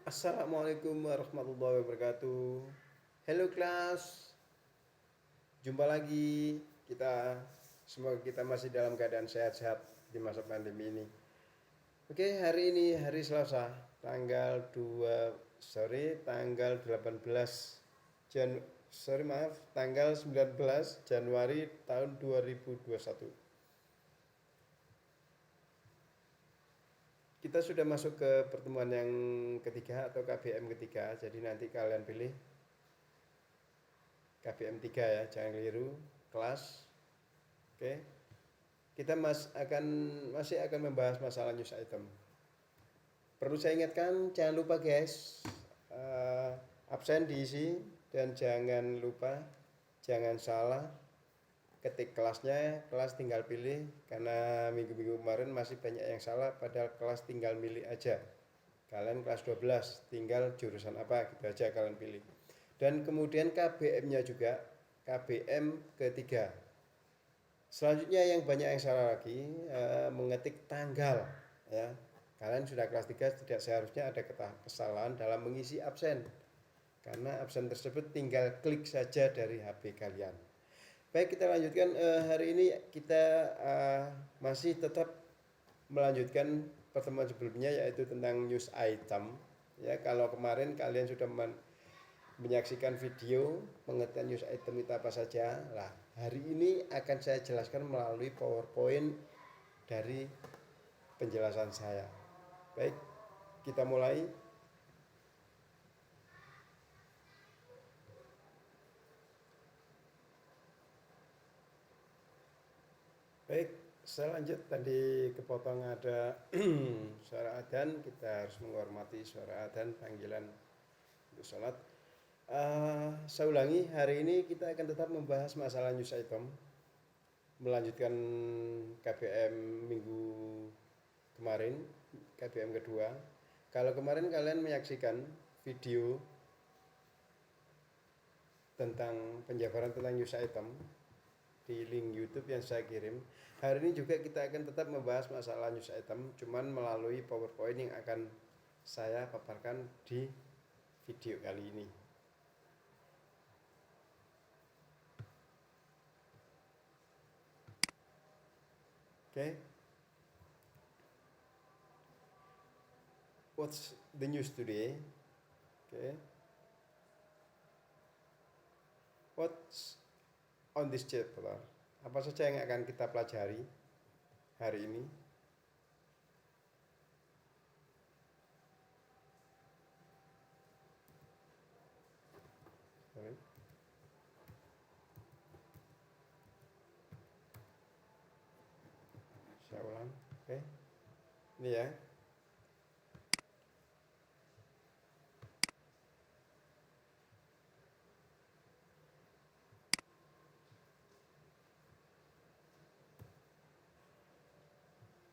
Assalamualaikum warahmatullahi wabarakatuh. Halo kelas, jumpa lagi kita. Semoga kita masih dalam keadaan sehat-sehat di masa pandemi ini. Oke, hari ini hari Selasa, tanggal 18 tanggal 19 Januari tahun 2021. Kita sudah masuk ke pertemuan yang ketiga atau KBM ketiga. Jadi nanti kalian pilih KBM 3 ya, jangan keliru kelas. Oke. Kita masih akan membahas masalah news item. Perlu saya ingatkan, jangan lupa guys, absen diisi dan jangan lupa, jangan salah ketik kelasnya. Kelas tinggal pilih, karena minggu-minggu kemarin masih banyak yang salah, padahal kelas tinggal milih aja. Kalian kelas 12 tinggal jurusan apa, gitu aja kalian pilih. Dan kemudian KBM-nya juga KBM ketiga. Selanjutnya yang banyak yang salah lagi, mengetik tanggal ya. Kalian sudah kelas 3, tidak seharusnya ada kesalahan dalam mengisi absen, karena absen tersebut tinggal klik saja dari HP kalian. Baik, kita lanjutkan. Hari ini kita masih tetap melanjutkan pertemuan sebelumnya, yaitu tentang news item ya. Kalau kemarin kalian sudah menyaksikan video pengertian news item itu apa saja. Lah, hari ini akan saya jelaskan melalui PowerPoint dari penjelasan saya. Baik, kita mulai. Baik, saya lanjut. Tadi kepotong ada suara adzan. Kita harus menghormati suara adzan, panggilan untuk sholat. Saya ulangi, hari ini kita akan tetap membahas masalah news item, melanjutkan KBM minggu kemarin, KBM kedua. Kalau kemarin kalian menyaksikan video tentang penjabaran tentang news item di link YouTube yang saya kirim, hari ini juga kita akan tetap membahas masalah news item, cuman melalui PowerPoint yang akan saya paparkan di video kali ini. Okay. What's the news today? Okay. What's on this chapter? Apa saja yang akan kita pelajari hari ini? Sorry. Saya ulang. Oke. Ini ya.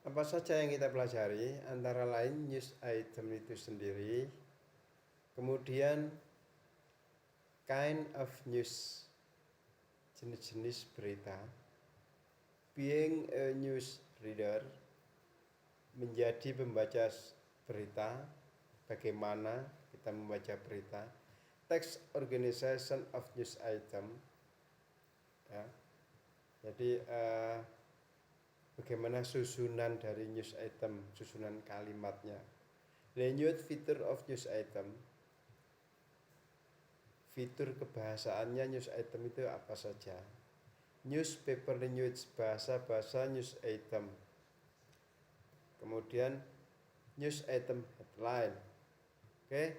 Apa saja yang kita pelajari? Antara lain news item itu sendiri, kemudian kind of news, jenis-jenis berita, being a news reader, menjadi pembaca berita, bagaimana kita membaca berita, text organization of news item ya. Jadi bagaimana susunan dari news item, susunan kalimatnya. Language feature of news item, fitur kebahasaannya news item itu apa saja. Newspaper language, bahasa-bahasa news item. Kemudian news item headline. Oke,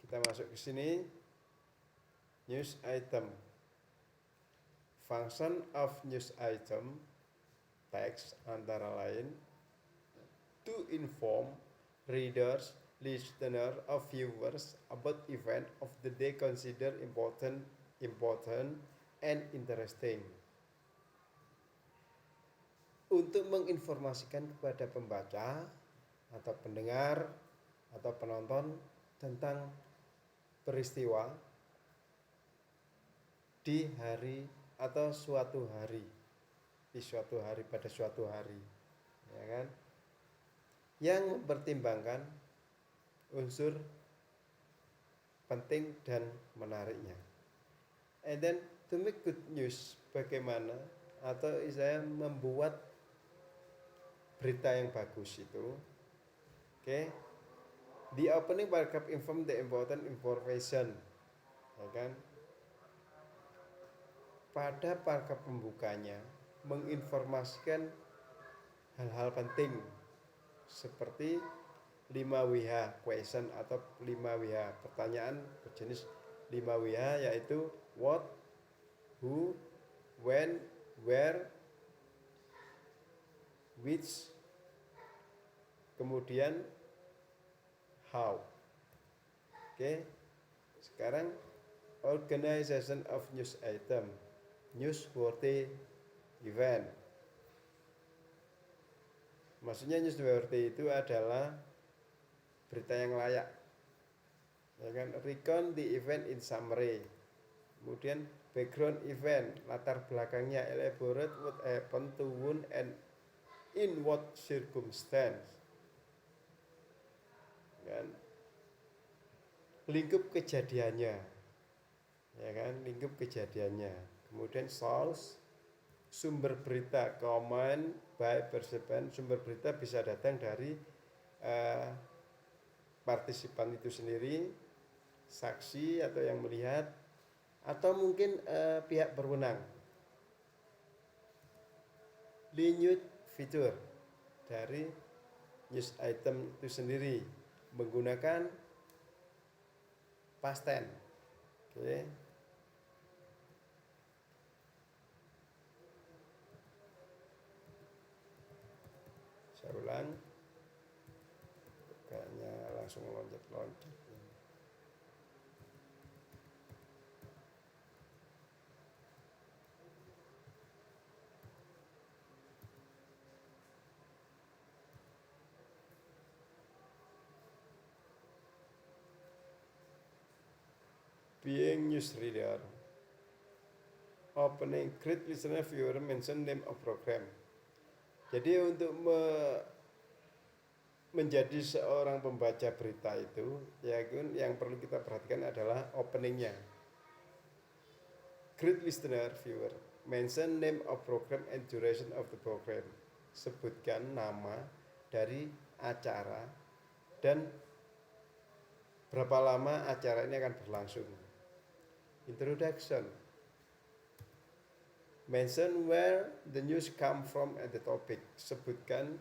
kita masuk ke sini. News item. Function of news item, text antara lain, to inform readers, listener, or viewers about event of the day considered important and interesting. Untuk menginformasikan kepada pembaca atau pendengar atau penonton tentang peristiwa di hari atau suatu hari, pada suatu hari, ya kan, yang mempertimbangkan unsur penting dan menariknya. And then to make good news, bagaimana atau saya membuat berita yang bagus itu. Oke. The opening paragraph inform the important information. Ya kan? Pada paragraf pembukanya menginformasikan hal-hal penting seperti 5WH question atau 5WH pertanyaan berjenis 5WH, yaitu what, who, when, where, which, kemudian how. Oke. Sekarang organization of news item, newsworthy event. Maksudnya newsworthy itu adalah berita yang layak. Ya kan? Recount the event in summary. Kemudian background event, latar belakangnya, elaborate what happened to whom and in what circumstance. Kan? Lingkup kejadiannya. Ya kan? Lingkup kejadiannya. Kemudian source, sumber berita, comment by participant. Sumber berita bisa datang dari partisipan itu sendiri, saksi atau yang melihat, atau mungkin pihak berwenang. Lineage feature dari news item itu sendiri menggunakan past tense. Oke. Saya ulang. Kayaknya langsung loncat-loncat. Being newsreader, opening great listener viewer mention name of program. Jadi untuk menjadi seorang pembaca berita itu, ya yang perlu kita perhatikan adalah openingnya. Great listener viewer mention name of program and duration of the program. Sebutkan nama dari acara dan berapa lama acara ini akan berlangsung. Introduction. Mention where the news come from and the topic. Sebutkan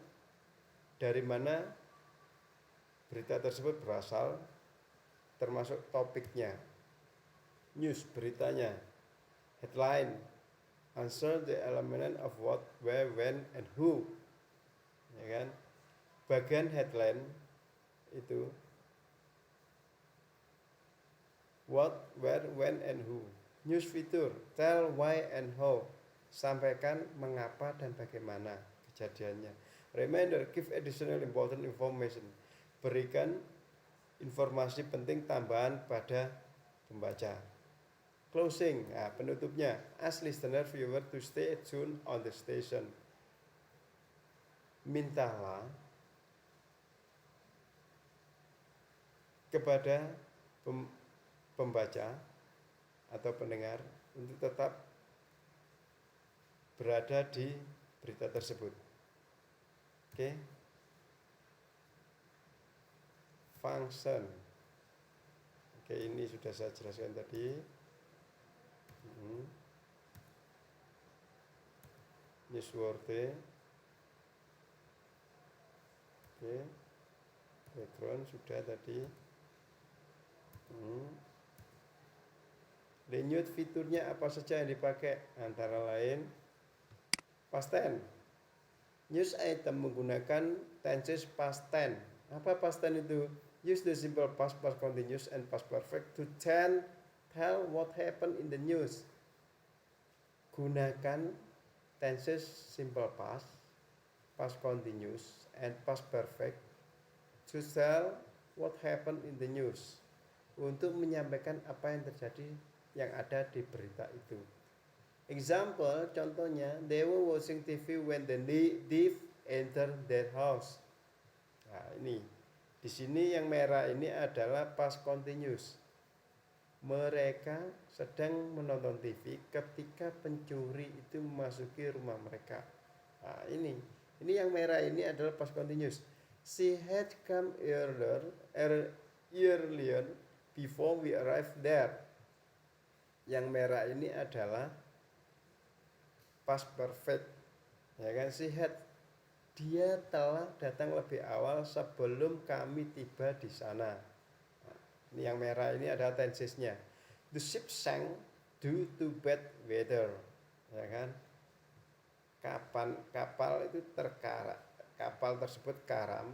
dari mana berita tersebut berasal, termasuk topiknya. News, beritanya. Headline. Answer the element of what, where, when, and who. Ya kan? Bagian headline itu what, where, when, and who. News feature, tell why and how. Sampaikan mengapa dan bagaimana kejadiannya. Reminder, give additional important information. Berikan informasi penting tambahan pada pembaca. Closing, nah, penutupnya. Ask listener viewer to stay tuned on the station. Mintalah kepada pembaca atau pendengar untuk tetap berada di berita tersebut. Oke. Function. Oke, ini sudah saya jelaskan tadi. Newsworthy. Oke. Background sudah tadi. Lineage fiturnya apa saja yang dipakai? Antara lain past tense. News item menggunakan tenses past tense. Apa past tense itu? Use the simple past, past continuous, and past perfect to tell what happened in the news. Gunakan tenses simple past, past continuous, and past perfect to tell what happened in the news. Untuk menyampaikan apa yang terjadi, yang ada di berita itu. Example, contohnya, they were watching TV when the thief entered their house. Nah, ini di sini yang merah ini adalah past continuous. Mereka sedang menonton TV ketika pencuri itu memasuki rumah mereka. Nah, ini yang merah ini adalah past continuous. She had come earlier before we arrived there. Yang merah ini adalah past perfect. Ya kan, she had, dia telah datang lebih awal sebelum kami tiba di sana. Nah, ini yang merah ini adalah tensesnya. The ship sank due to bad weather. Ya kan? Kapal itu kapal tersebut karam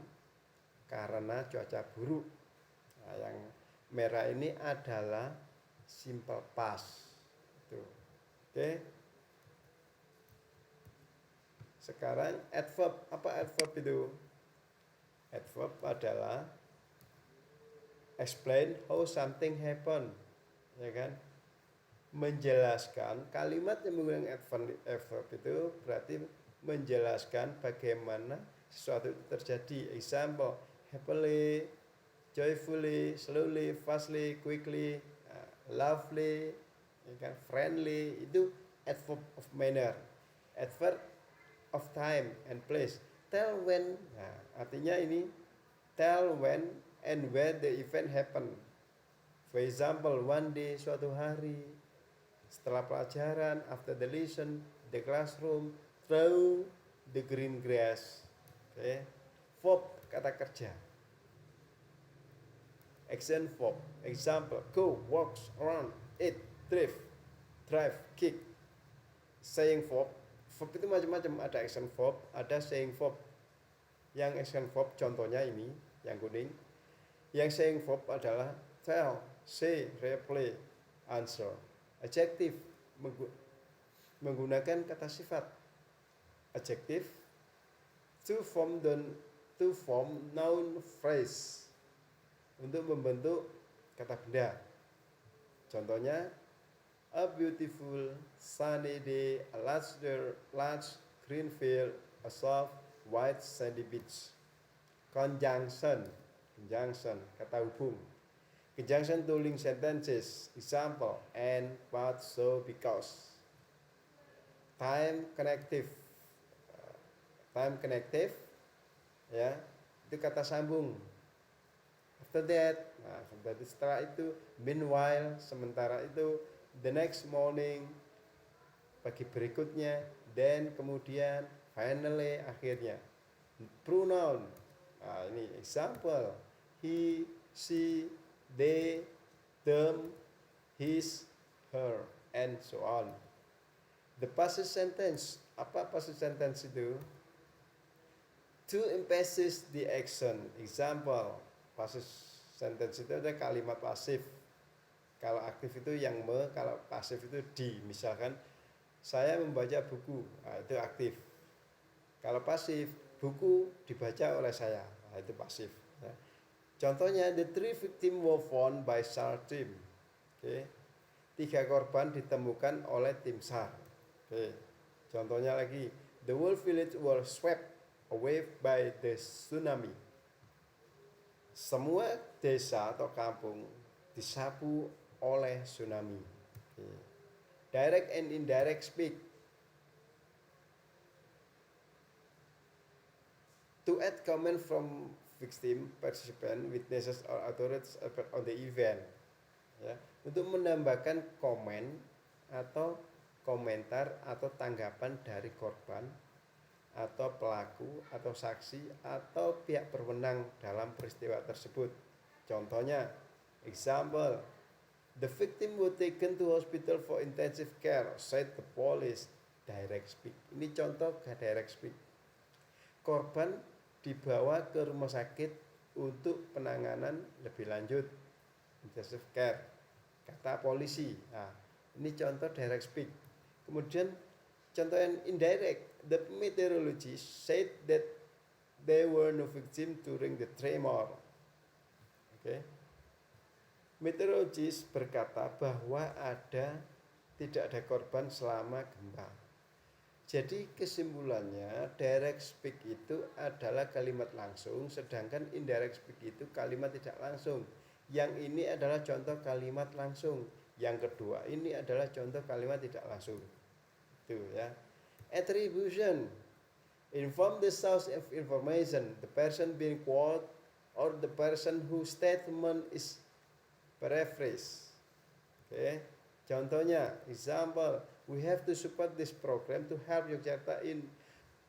karena cuaca buruk. Nah, yang merah ini adalah simple past. Itu. Oke. Sekarang adverb, apa adverb itu? Adverb adalah explain how something happen, ya kan? Menjelaskan, kalimat yang menggunakan adverb itu berarti menjelaskan bagaimana sesuatu itu terjadi. Example, happily, joyfully, slowly, fastly, quickly, lovely, ya kan? Friendly, itu adverb of manner. Adverb of time and place. Tell when, nah, artinya ini tell when and where the event happen. For example, one day, suatu hari, setelah pelajaran, after the lesson, the classroom, through the green grass. Okay. Verb, kata kerja. Action verb. Example, go, walks, run, eat, drive, kick. Saying verb. Verb itu macam-macam, ada action verb, ada saying verb. Yang action verb contohnya ini, yang kuning. Yang saying verb adalah tell, say, replay, answer. Adjective menggunakan kata sifat. Adjective to form noun phrase, untuk membentuk kata benda. Contohnya, a beautiful sunny day, a large green field, a soft white sandy beach. Conjunction, kata hubung. Conjunction to link sentences. Example, and, but, so, because. Time connective, ya, itu kata sambung. After that, nah, setelah itu. Meanwhile, sementara itu. The next morning, pagi berikutnya. Then, kemudian. Finally, akhirnya. Pronoun, nah, ini example, he, she, they, them, his, her, and so on. The passive sentence, apa passive sentence itu? To emphasize the action. Example, passive sentence itu ada kalimat pasif. Kalau aktif itu yang kalau pasif itu di. Misalkan, saya membaca buku, nah, itu aktif. Kalau pasif, buku dibaca oleh saya, nah, itu pasif. Nah, contohnya, the 3 victims were found by SAR team. Okay. 3 korban ditemukan oleh tim SAR. Okay. Contohnya lagi, the whole village was swept away by the tsunami. Semua desa atau kampung disapu oleh tsunami. Okay. Direct and indirect speak. To add comment from victim, participant, witnesses, or authorities on the event. Ya, untuk menambahkan komen atau komentar atau tanggapan dari korban atau pelaku atau saksi atau pihak berwenang dalam peristiwa tersebut. Contohnya, example, the victim was taken to hospital for intensive care, said the police. Direct speak. Ini contoh direct speak. Korban dibawa ke rumah sakit untuk penanganan lebih lanjut, intensive care, kata polisi. Nah, ini contoh direct speak. Kemudian contoh yang indirect, the meteorologist said that there were no victims during the tremor. Okay. Meteorologist berkata bahwa tidak ada korban selama gempa. Jadi kesimpulannya, direct speak itu adalah kalimat langsung, sedangkan indirect speak itu kalimat tidak langsung. Yang ini adalah contoh kalimat langsung. Yang kedua, ini adalah contoh kalimat tidak langsung. Itu ya. Attribution. Inform the source of information, the person being quoted or the person whose statement is paraphrased. Okay. Contohnya, example, we have to support this program to help Yogyakarta in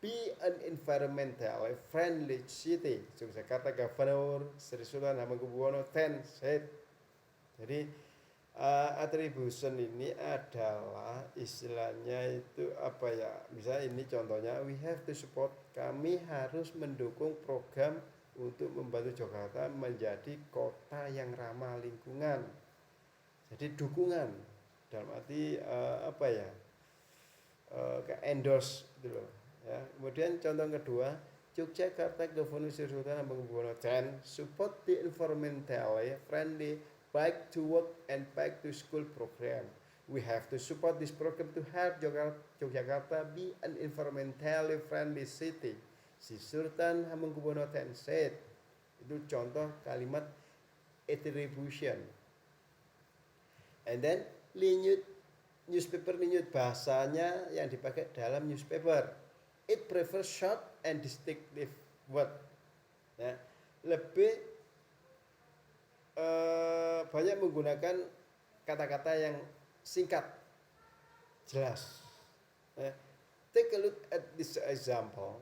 be an environmentally friendly city. Yogyakarta Governor Sri Sultan Hamengkubuwono X said. Jadi attribution ini adalah istilahnya itu apa ya? Misalnya ini contohnya, we have to support, kami harus mendukung program untuk membantu Jakarta menjadi kota yang ramah lingkungan. Jadi dukungan dalam arti apa ya? Endorse gitu loh. Ya. Kemudian contoh kedua, Yogyakarta Governor Sri Sultan Hamengkubuwono X support the environmentally friendly Bike to Work and Bike to School program. We have to support this program to help Yogyakarta be an environmentally friendly city. Sri Sultan Hamengkubuwono X said. Itu contoh kalimat attribution. And then linyut, newspaper linyut, bahasanya yang dipakai dalam newspaper. It prefers short and distinctive word. Ya, lebih banyak menggunakan kata-kata yang singkat, jelas. Take a look at this example.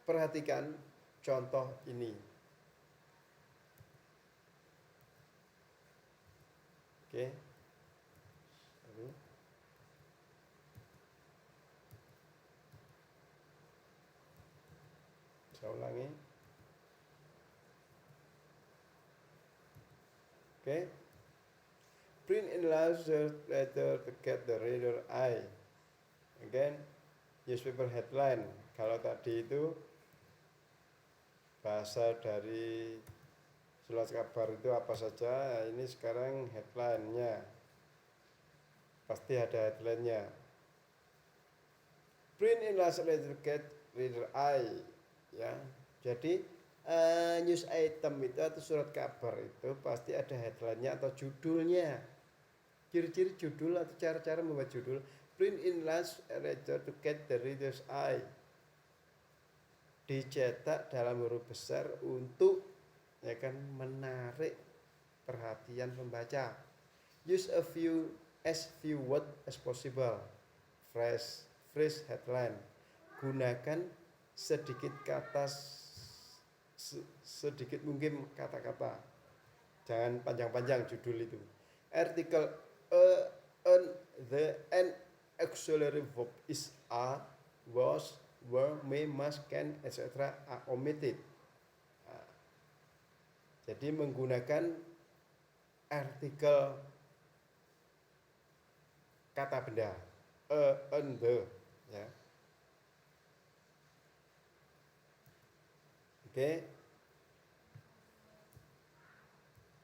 Perhatikan contoh ini. Oke. Saya ulangi. Okay. Print in larger letter to get the reader eye. Again, newspaper headline. Kalau tadi itu bahasa dari surat kabar itu apa saja, ini sekarang headline-nya. Pasti ada headline-nya. Print in larger letter to get reader eye. Ya, jadi news item itu atau surat kabar itu pasti ada headline-nya atau judulnya. Ciri-ciri judul atau cara-cara membuat judul. Print in large letter to get the reader's eye. Dicetak dalam huruf besar untuk ya kan menarik perhatian pembaca. Use as few words as possible. Phrase headline. Gunakan sedikit kata, sedikit mungkin kata-kata, jangan panjang-panjang judul itu. Artikel the and auxiliary verb is a, was, were, may, must, can, etc. are omitted. Nah, jadi menggunakan artikel kata benda and the, ya. Oke.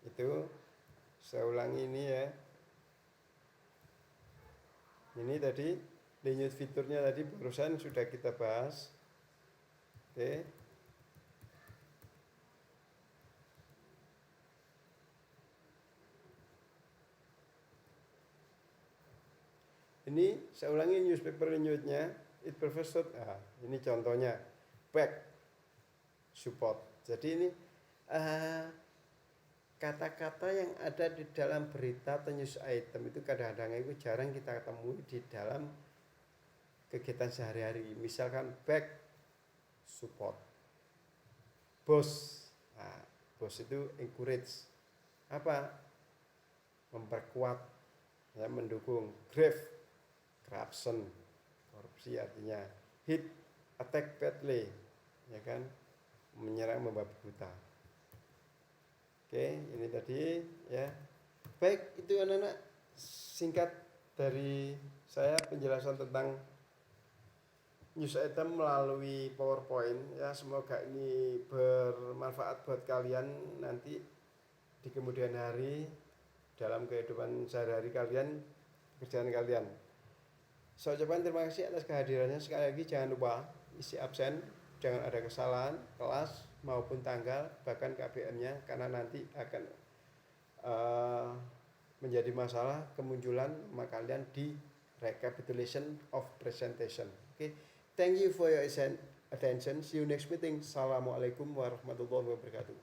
Itu saya ulangi ini ya. Ini tadi linyut fiturnya tadi barusan sudah kita bahas. Oke. Ini saya ulangi newspaper linyutnya. It prefers short. Ini contohnya. Back. Support. Jadi ini kata-kata yang ada di dalam berita atau news item itu kadang-kadang itu jarang kita temui di dalam kegiatan sehari-hari. Misalkan back, support. Boss. Nah, boss itu encourage. Apa? Memperkuat, ya, mendukung. Grave, corruption, korupsi artinya. Hit, attack badly, ya kan? Menyerang membabi buta. Oke, ini tadi ya. Baik, itu anak-anak singkat dari saya penjelasan tentang news item melalui PowerPoint ya. Semoga ini bermanfaat buat kalian nanti di kemudian hari dalam kehidupan sehari-hari kalian, pekerjaan kalian. Saya ucapkan terima kasih atas kehadirannya. Sekali lagi jangan lupa isi absen. Jangan ada kesalahan kelas, maupun tanggal, bahkan KBM-nya, karena nanti akan menjadi masalah kemunculan nama kalian di recapitulation of presentation. Okay. Thank you for your attention. See you next meeting. Assalamualaikum warahmatullahi wabarakatuh.